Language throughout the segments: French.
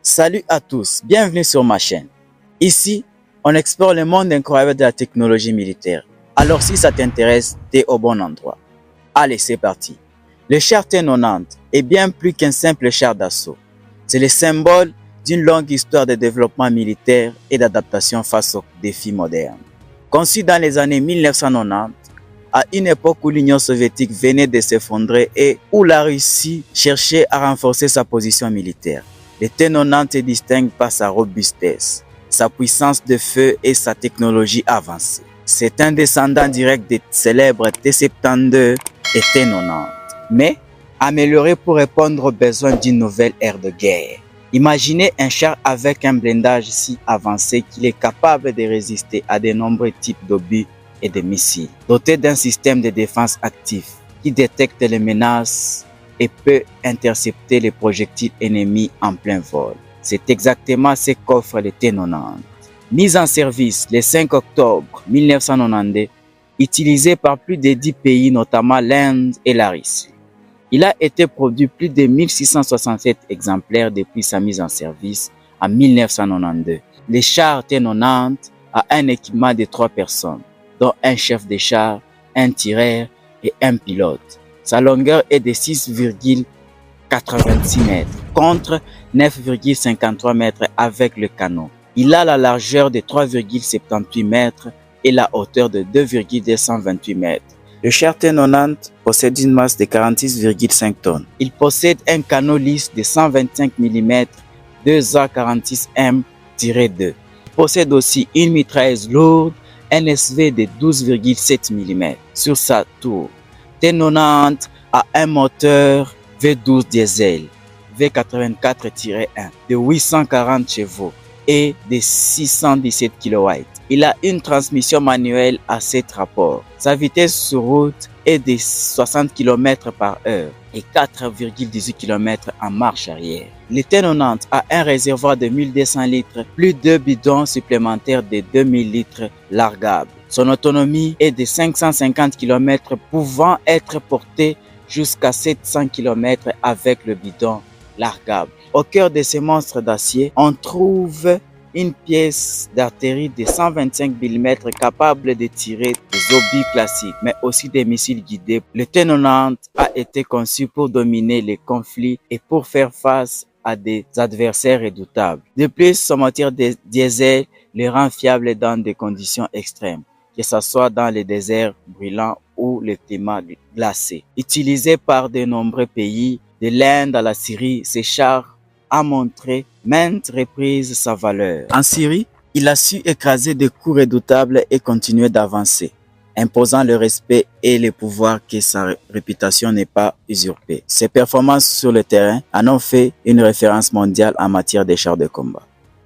Salut à tous, bienvenue sur ma chaîne. Ici, on explore le monde incroyable de la technologie militaire. Alors si ça t'intéresse, t'es au bon endroit. Allez, c'est parti. Le char T-90 est bien plus qu'un simple char d'assaut. C'est le symbole d'une longue histoire de développement militaire et d'adaptation face aux défis modernes. Conçu dans les années 1990, à une époque où l'Union soviétique venait de s'effondrer et où la Russie cherchait à renforcer sa position militaire, le T-90 se distingue par sa robustesse, sa puissance de feu et sa technologie avancée. C'est un descendant direct des célèbres T-72 et T-90, mais amélioré pour répondre aux besoins d'une nouvelle ère de guerre. Imaginez un char avec un blindage si avancé qu'il est capable de résister à de nombreux types d'obus et de missiles, doté d'un système de défense actif qui détecte les menaces et peut intercepter les projectiles ennemis en plein vol. C'est exactement ce qu'offre le T-90. Mis en service le 5 octobre 1992, utilisé par plus de 10 pays, notamment l'Inde et la Russie. Il a été produit plus de 1667 exemplaires depuis sa mise en service en 1992. Le char T-90 a un équipement de 3 personnes, dont un chef de char, un tireur et un pilote. Sa longueur est de 6,86 mètres contre 9,53 mètres avec le canon. Il a la largeur de 3,78 mètres et la hauteur de 2,228 mètres. Le char T-90 possède une masse de 46,5 tonnes. Il possède un canon lisse de 125 mm 2A46M-2. Il possède aussi une mitrailleuse lourde NSV de 12,7 mm sur sa tour. T-90 a un moteur V12 diesel V84-1 de 840 chevaux et de 617 kW. Il a une transmission manuelle à 7 rapports. Sa vitesse sur route est de 60 km/h et 4,18 km en marche arrière. Le T-90 a un réservoir de 1200 litres plus 2 bidons supplémentaires de 2000 litres largables. Son autonomie est de 550 km pouvant être portée jusqu'à 700 km avec le bidon largable. Au cœur de ces monstres d'acier, on trouve une pièce d'artillerie de 125 mm capable de tirer des obus classiques, mais aussi des missiles guidés. Le T-90 a été conçu pour dominer les conflits et pour faire face à des adversaires redoutables. De plus, son moteur diesel le rend fiable dans des conditions extrêmes, que ce soit dans les déserts brûlants ou le climat glacé. Utilisé par de nombreux pays, de l'Inde à la Syrie, ces chars a montré maintes reprises sa valeur. En Syrie, il a su écraser des coups redoutables et continuer d'avancer, imposant le respect et le pouvoir que sa réputation n'est pas usurpée. Ses performances sur le terrain en ont fait une référence mondiale en matière de chars de combat.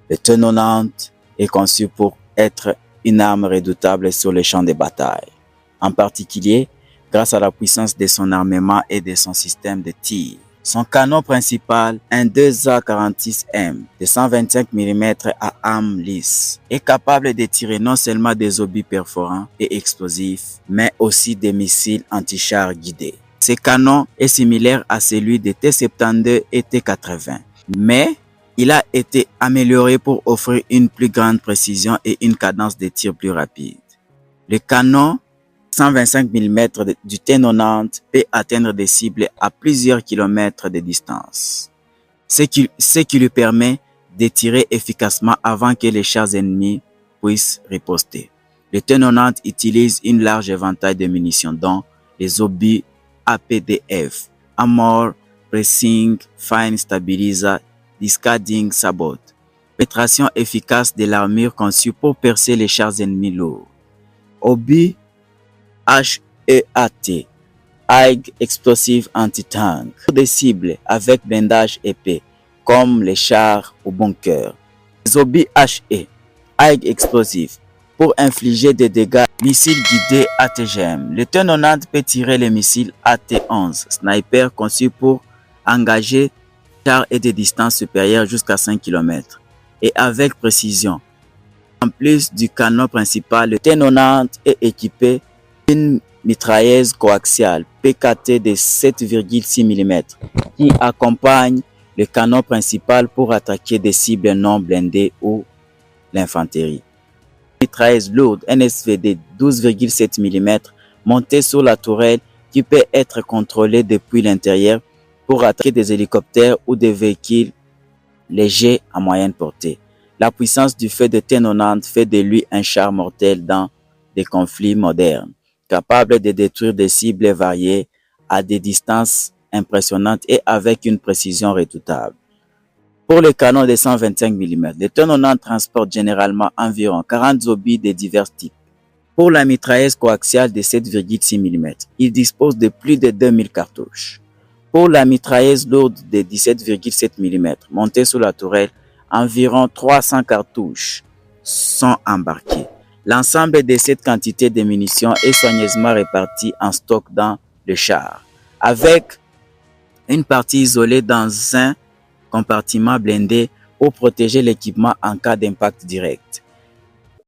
Le T-90 est conçu pour être une arme redoutable sur les champs de bataille, en particulier grâce à la puissance de son armement et de son système de tir. Son canon principal, un 2A46M de 125 mm à arme lisse, est capable de tirer non seulement des obus perforants et explosifs, mais aussi des missiles anti-chars guidés. Ce canon est similaire à celui des T-72 et T-80, mais il a été amélioré pour offrir une plus grande précision et une cadence de tir plus rapide. Le canon 125 mm du T-90 peut atteindre des cibles à plusieurs kilomètres de distance, ce qui lui permet de tirer efficacement avant que les chars ennemis puissent riposter. Le T-90 utilise une large éventail de munitions dont les obus APDF, Armor Pressing Fine Stabilizer, Discarding Sabot, pénétration efficace de l'armure conçue pour percer les chars ennemis lourds. Obus HEAT, High Explosive Anti-Tank, pour des cibles avec blindage épais, comme les chars ou bunkers. Les obus HE, High Explosive, pour infliger des dégâts. Missiles guidés ATGM. Le T-90 peut tirer les missiles AT-11, Sniper conçus pour engager des chars et des distances supérieures jusqu'à 5 km, et avec précision. En plus du canon principal, le T-90 est équipé d'une mitrailleuse coaxiale PKT de 7,6 mm qui accompagne le canon principal pour attaquer des cibles non blindées ou l'infanterie. Mitrailleuse lourde NSVD 12,7 mm montée sur la tourelle qui peut être contrôlée depuis l'intérieur pour attaquer des hélicoptères ou des véhicules légers à moyenne portée. La puissance du feu de T90 fait de lui un char mortel dans des conflits modernes, capable de détruire des cibles variées à des distances impressionnantes et avec une précision redoutable. Pour le canon de 125 mm, le T90 transporte généralement environ 40 obus de divers types. Pour la mitrailleuse coaxiale de 7,6 mm, il dispose de plus de 2000 cartouches. Pour la mitrailleuse lourde de 17,7 mm, montée sur la tourelle, environ 300 cartouches sont embarquées. L'ensemble de cette quantité de munitions est soigneusement réparti en stock dans le char, avec une partie isolée dans un compartiment blindé pour protéger l'équipement en cas d'impact direct.